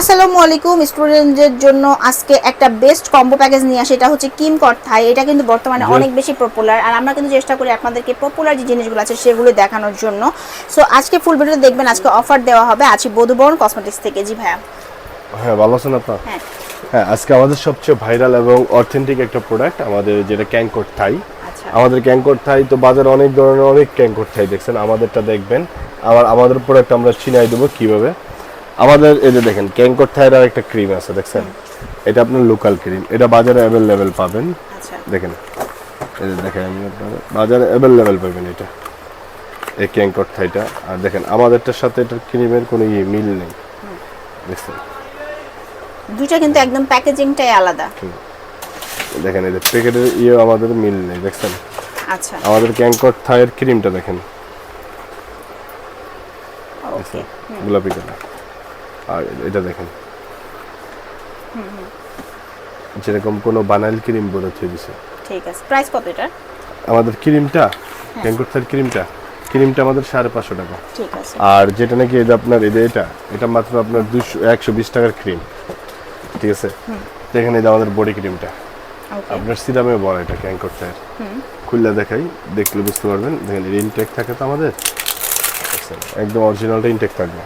আসসালামু আলাইকুম। স্টুডেন্টদের জন্য আজকে একটা বেস্ট কম্বো প্যাকেজ নিয়ে আসে, এটা হচ্ছে কিম কট থাই। এটা কিন্তু বর্তমানে অনেক বেশি পপুলার, আর আমরা কিন্তু চেষ্টা করি আপনাদেরকে পপুলার যে জিনিসগুলো আছে সেগুলো দেখানোর জন্য। সো আজকে ফুল ভিডিওটা দেখবেন। আজকে অফার দেওয়া হবে আছি বধুবরণ কসমেটিক্স থেকে। জি ভাইয়া। হ্যাঁ, ভালো আছেন আপনারা? হ্যাঁ হ্যাঁ, আজকে আমাদের সবচেয়ে ভাইরাল এবং অথেন্টিক একটা প্রোডাক্ট আমাদের যেটা ক্যাঙ্কর থাই। আচ্ছা, আমাদের ক্যাঙ্কর থাই তো বাজারে অনেক ধরনের অনেক ক্যাঙ্কর থাই দেখছেন, আমাদেরটা দেখবেন। আমাদের প্রোডাক্ট আমরা চিনাই দেবো কিভাবে। আমাদের এই যে দেখেন ক্যাঙ্কর থাইয়ের আর একটা ক্রিম আছে দেখছেন, এটা আপনার লোকাল ক্রিম, এটা বাজারে অ্যাভেলেবেল পাবেন। আচ্ছা, দেখেন এই যে দেখেন আমি আপনাদের বাজারে অ্যাভেলেবেল পাবেন এটা, এই ক্যাঙ্কর থাইটা। আর দেখেন আমাদেরটার সাথে এটার ক্রিমের কোনো মিল নেই দেখছেন, দুইটা কিন্তু একদম প্যাকেজিংটাই আলাদা। দেখেন এই যে প্যাকেটের আমাদের মিল নেই দেখছেন। আচ্ছা, আমাদের ক্যাঙ্কর থাইয়ের ক্রিমটা দেখেন, ওকে, গোলাপি কালার। আর এটা দেখেন যেরকম কোনো বানাইল ক্রিম বলে থই দিছে। ঠিক আছে। প্রাইস কত এটা? আমাদের ক্রিমটা ক্যাঙ্কর থাইয়ের ক্রিমটা আমাদের 550 টাকা। ঠিক আছে। আর যেটা নাকি এটা আপনার এটা মাত্র আপনার 120 টাকার ক্রিম, ঠিক আছে। দেখেন এটা আমাদের বডি ক্রিমটা, ওকে, আপনার সিরামে বড়, এটা ক্যাঙ্কর থাইয়ের। খুললে দেখাই, দেখলে বুঝতে পারবেন। দেখেন ইনটেক থাকে তো আমাদের, একদম অরিজিনালটা ইনটেক থাকবে।